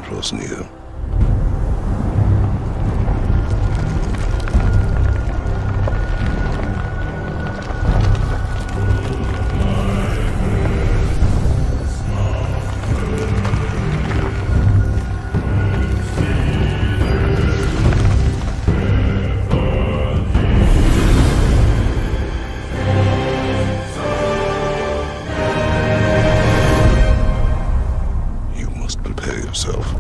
draws near. Prepare yourself.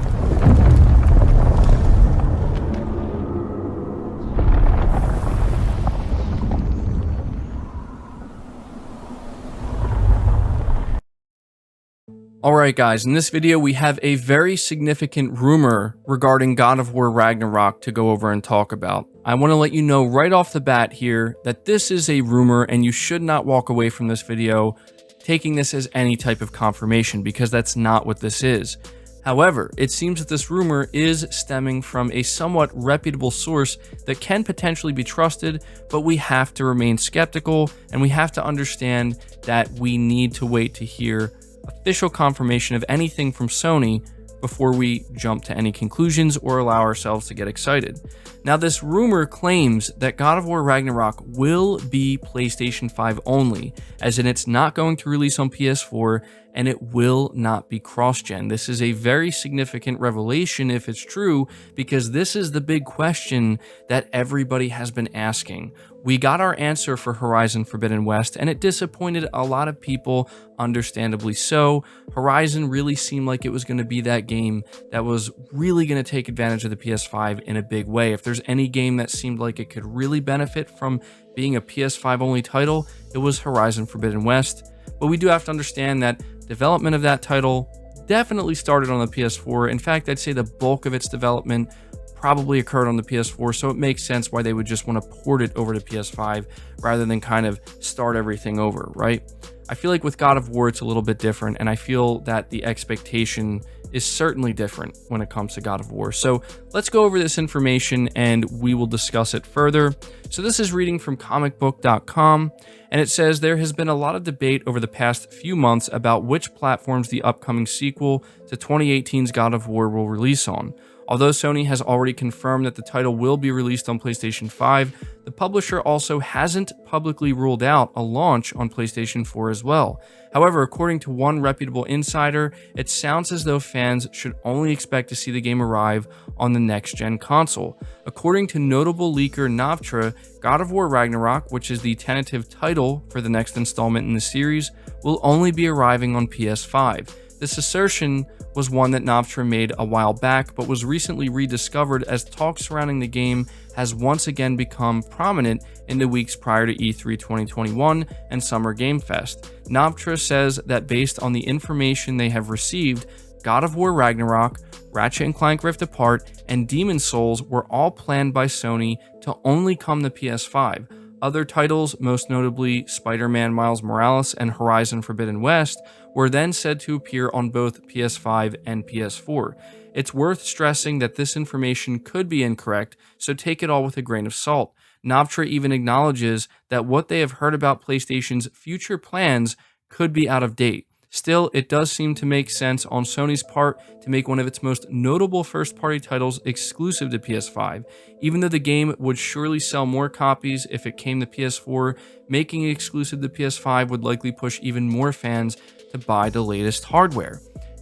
Alright guys, in this video we have a very significant rumor regarding God of War Ragnarok to go over and talk about. I want to let you know right off the bat here that this is a rumor and you should not walk away from this video taking this as any type of confirmation, because that's not what this is. However, it seems that this rumor is stemming from a somewhat reputable source that can potentially be trusted, but we have to remain skeptical and we have to understand that we need to wait to hear official confirmation of anything from Sony before we jump to any conclusions or allow ourselves to get excited. Now, this rumor claims that God of War Ragnarok will be PlayStation 5 only, as in it's not going to release on PS4 and it will not be cross-gen. This is a very significant revelation if it's true, because this is the big question that everybody has been asking. We got our answer for Horizon Forbidden West, and it disappointed a lot of people, understandably so. Horizon really seemed like it was going to be that game that was really going to take advantage of the PS5 in a big way. If there's any game that seemed like it could really benefit from being a PS5 only title, it was Horizon Forbidden West. But we do have to understand that development of that title definitely started on the PS4. In fact, I'd say the bulk of its development probably occurred on the PS4, so it makes sense why they would just want to port it over to PS5 rather than kind of start everything over, right? I feel like with God of War, it's a little bit different, and I feel that the expectation is certainly different when it comes to God of War. So let's go over this information and we will discuss it further. So this is reading from comicbook.com, and it says there has been a lot of debate over the past few months about which platforms the upcoming sequel to 2018's God of War will release on. Although Sony has already confirmed that the title will be released on PlayStation 5, the publisher also hasn't publicly ruled out a launch on PlayStation 4 as well. However, according to one reputable insider, it sounds as though fans should only expect to see the game arrive on the next-gen console. According to notable leaker Navtra, God of War Ragnarok, which is the tentative title for the next installment in the series, will only be arriving on PS5. This assertion was one that Navtra made a while back, but was recently rediscovered as talk surrounding the game has once again become prominent in the weeks prior to E3 2021 and Summer Game Fest. Navtra says that based on the information they have received, God of War Ragnarok, Ratchet & Clank Rift Apart, and Demon's Souls were all planned by Sony to only come to PS5. Other titles, most notably Spider-Man Miles Morales and Horizon Forbidden West, were then said to appear on both PS5 and PS4. It's worth stressing that this information could be incorrect, so take it all with a grain of salt. Navtra even acknowledges that what they have heard about PlayStation's future plans could be out of date. Still, it does seem to make sense on Sony's part to make one of its most notable first-party titles exclusive to PS5. Even though the game would surely sell more copies if it came to PS4, making it exclusive to PS5 would likely push even more fans to buy the latest hardware.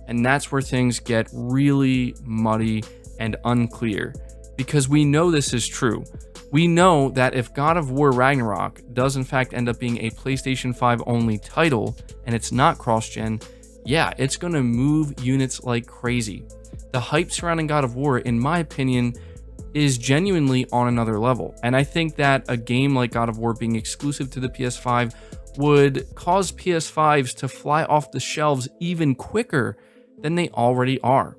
And that's where things get really muddy and unclear, because we know this is true. We know that if God of War Ragnarok does in fact end up being a PlayStation 5 only title and it's not cross-gen, yeah, it's going to move units like crazy. The hype surrounding God of War, in my opinion, is genuinely on another level. And I think that a game like God of War being exclusive to the PS5 would cause PS5s to fly off the shelves even quicker than they already are.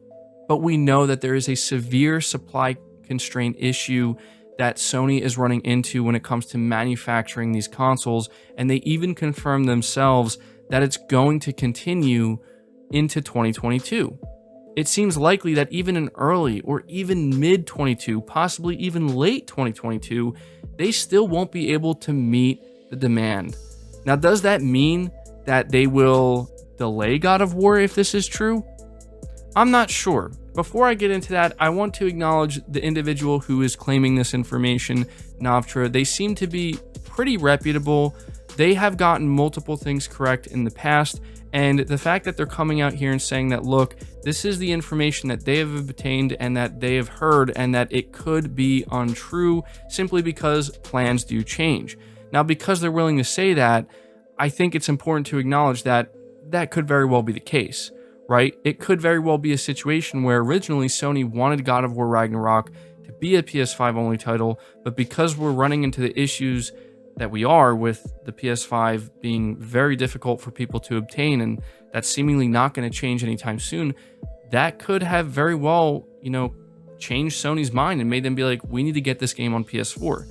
But we know that there is a severe supply constraint issue that Sony is running into when it comes to manufacturing these consoles, and they even confirmed themselves that it's going to continue into 2022. It seems likely that even in early or even mid-22, possibly even late 2022, they still won't be able to meet the demand. Now, does that mean that they will delay God of War if this is true? I'm not sure. Before I get into that, I want to acknowledge the individual who is claiming this information, Navtra. They seem to be pretty reputable. They have gotten multiple things correct in the past, and the fact that they're coming out here and saying that, look, this is the information that they have obtained and that they have heard, and that it could be untrue simply because plans do change. Now, because they're willing to say that, I think it's important to acknowledge that that could very well be the case, right? It could very well be a situation where originally Sony wanted God of War Ragnarok to be a PS5 only title, but because we're running into the issues that we are with the PS5 being very difficult for people to obtain, and that's seemingly not going to change anytime soon, that could have very well, changed Sony's mind and made them be like, we need to get this game on PS4.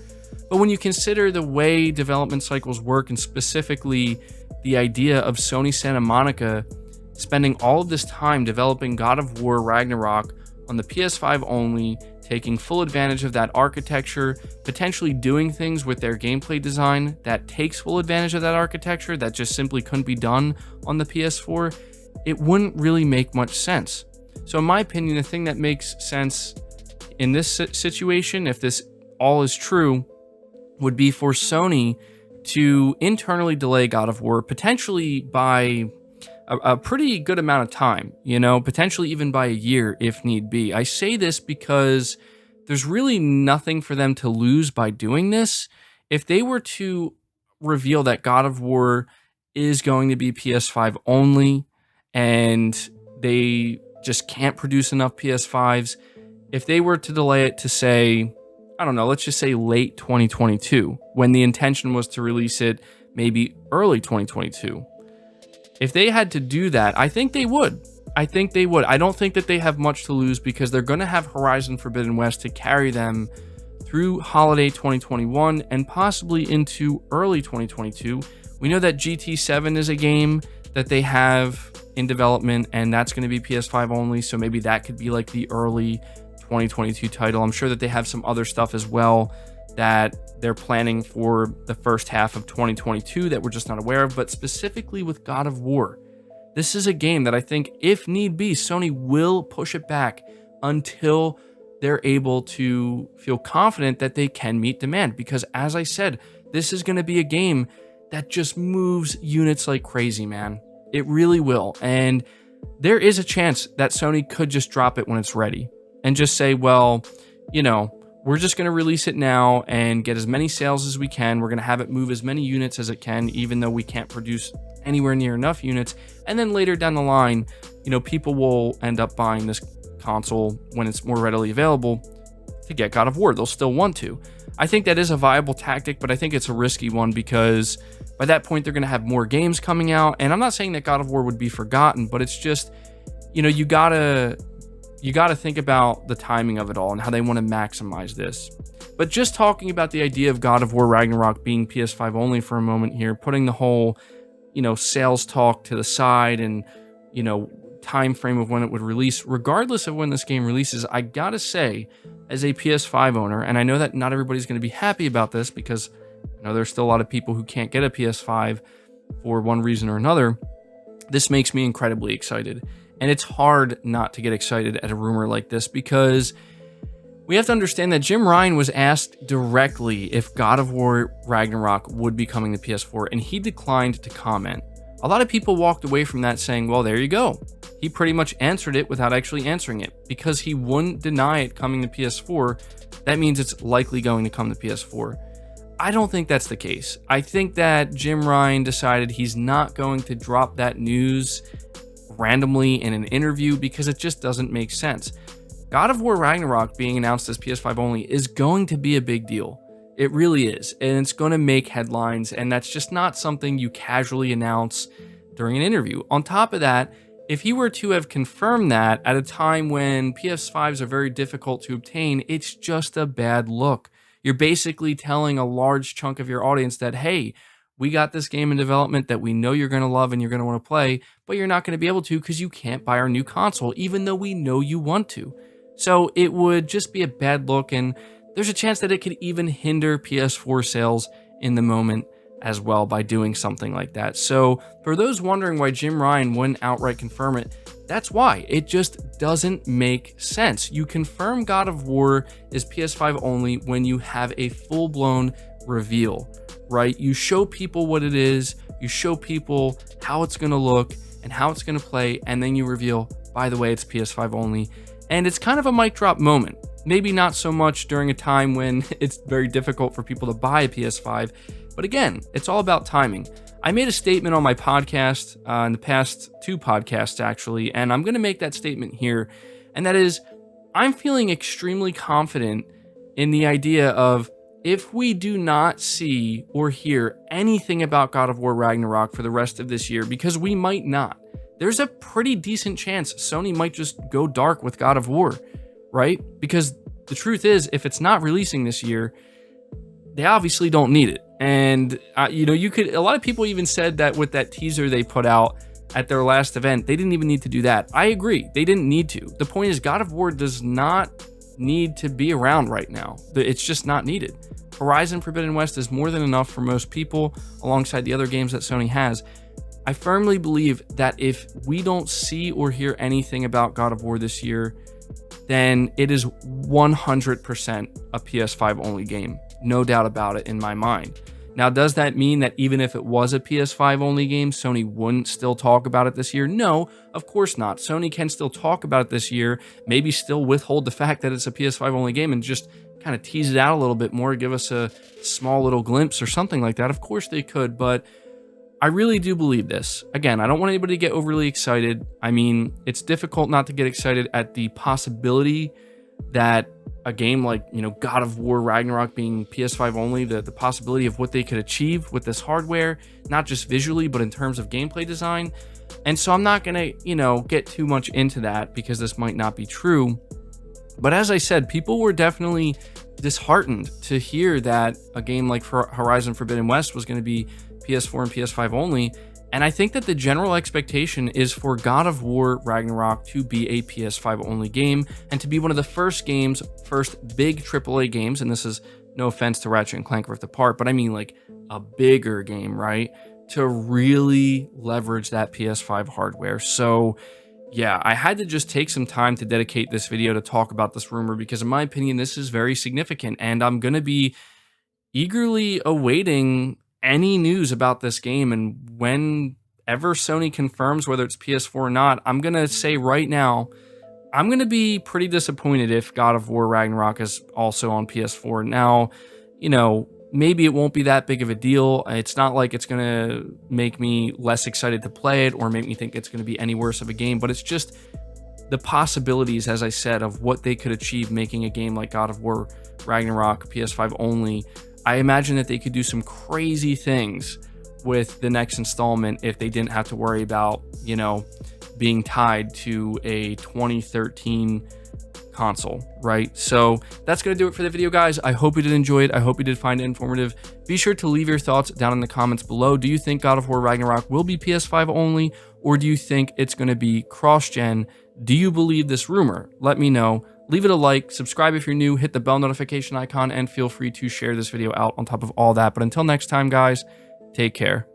But when you consider the way development cycles work, and specifically the idea of Sony Santa Monica spending all of this time developing God of War Ragnarok on the PS5 only, taking full advantage of that architecture, potentially doing things with their gameplay design that takes full advantage of that architecture that just simply couldn't be done on the PS4, it wouldn't really make much sense. So in my opinion, the thing that makes sense in this situation, if this all is true, would be for Sony to internally delay God of War, potentially by a pretty good amount of time, potentially even by a year if need be. I say this because there's really nothing for them to lose by doing this. If they were to reveal that God of War is going to be PS5 only and they just can't produce enough PS5s, if they were to delay it to say, I don't know, let's just say late 2022, when the intention was to release it maybe early 2022. If they had to do that, I think they would. I don't think that they have much to lose because they're going to have Horizon Forbidden West to carry them through holiday 2021 and possibly into early 2022. We know that GT7 is a game that they have in development, and that's going to be PS5 only, so maybe that could be like the early 2022 title. I'm sure that they have some other stuff as well that they're planning for the first half of 2022 that we're just not aware of. But specifically with God of War, this is a game that I think, if need be, Sony will push it back until they're able to feel confident that they can meet demand. Because as I said, this is going to be a game that just moves units like crazy, man. It really will. And there is a chance that Sony could just drop it when it's ready and just say, well, we're just going to release it now and get as many sales as we can. We're going to have it move as many units as it can, even though we can't produce anywhere near enough units. And then later down the line, people will end up buying this console when it's more readily available to get God of War. They'll still want to. I think that is a viable tactic, but I think it's a risky one because by that point, they're going to have more games coming out. And I'm not saying that God of War would be forgotten, but it's just, you gotta think about the timing of it all and how they want to maximize this. But just talking about the idea of God of War Ragnarok being PS5 only for a moment here, putting the whole, sales talk to the side and, time frame of when it would release, regardless of when this game releases, I gotta say, as a PS5 owner, and I know that not everybody's going to be happy about this because I know there's still a lot of people who can't get a PS5 for one reason or another, this makes me incredibly excited. And it's hard not to get excited at a rumor like this because we have to understand that Jim Ryan was asked directly if God of War Ragnarok would be coming to PS4, and he declined to comment. A lot of people walked away from that saying, well, there you go. He pretty much answered it without actually answering it. Because he wouldn't deny it coming to PS4, that means it's likely going to come to PS4. I don't think that's the case. I think that Jim Ryan decided he's not going to drop that news randomly in an interview because it just doesn't make sense. God of War Ragnarok being announced as PS5 only is going to be a big deal. It really is, and it's going to make headlines, and that's just not something you casually announce during an interview. On top of that, if he were to have confirmed that at a time when PS5s are very difficult to obtain, it's just a bad look. You're basically telling a large chunk of your audience that, hey, we got this game in development that we know you're going to love and you're going to want to play, but you're not going to be able to because you can't buy our new console, even though we know you want to. So it would just be a bad look, and there's a chance that it could even hinder PS4 sales in the moment as well by doing something like that. So for those wondering why Jim Ryan wouldn't outright confirm it, that's why. It just doesn't make sense. You confirm God of War is PS5 only when you have a full-blown reveal, right? You show people what it is, you show people how it's going to look and how it's going to play, and then you reveal, by the way, it's PS5 only. And it's kind of a mic drop moment. Maybe not so much during a time when it's very difficult for people to buy a PS5, but again, it's all about timing. I made a statement on my podcast, in the past 2 podcasts actually, and I'm going to make that statement here, and that is, I'm feeling extremely confident in the idea of, if we do not see or hear anything about God of War Ragnarok for the rest of this year, because we might not, there's a pretty decent chance Sony might just go dark with God of War, right? Because the truth is, if it's not releasing this year, they obviously don't need it. And, a lot of people even said that with that teaser they put out at their last event, they didn't even need to do that. I agree, they didn't need to. The point is, God of War does not need to be around right now. It's just not needed. Horizon Forbidden West is more than enough for most people, alongside the other games that Sony has. I firmly believe that if we don't see or hear anything about God of War this year, then it is 100% a PS5 only game. No doubt about it in my mind. Now, does that mean that even if it was a PS5 only game, Sony wouldn't still talk about it this year? No, of course not. Sony can still talk about it this year, maybe still withhold the fact that it's a PS5 only game and just kind of tease it out a little bit more, give us a small little glimpse or something like that. Of course they could, but I really do believe this. Again, I don't want anybody to get overly excited. I mean, it's difficult not to get excited at the possibility that a game like, God of War Ragnarok being PS5 only, the possibility of what they could achieve with this hardware, not just visually, but in terms of gameplay design. And so I'm not going to, get too much into that because this might not be true. But as I said, people were definitely disheartened to hear that a game like Horizon Forbidden West was going to be PS4 and PS5 only. And I think that the general expectation is for God of War Ragnarok to be a PS5 only game and to be one of the first big AAA games, and this is no offense to Ratchet and Clank Rift Apart, but I mean like a bigger game, right? To really leverage that PS5 hardware. So yeah, I had to just take some time to dedicate this video to talk about this rumor because in my opinion, this is very significant, and I'm going to be eagerly awaiting any news about this game, and whenever Sony confirms whether it's PS4 or not, I'm going to say right now, I'm going to be pretty disappointed if God of War Ragnarok is also on PS4. Now, maybe it won't be that big of a deal. It's not like it's going to make me less excited to play it or make me think it's going to be any worse of a game, but it's just the possibilities, as I said, of what they could achieve making a game like God of War Ragnarok PS5 only. I imagine that they could do some crazy things with the next installment if they didn't have to worry about, being tied to a 2013 console, right? So that's going to do it for the video, guys. I hope you did enjoy it. I hope you did find it informative. Be sure to leave your thoughts down in the comments below. Do you think God of War Ragnarok will be PS5 only, or do you think it's going to be cross-gen? Do you believe this rumor? Let me know. Leave it a like, subscribe if you're new, hit the bell notification icon, and feel free to share this video out on top of all that. But until next time, guys, take care.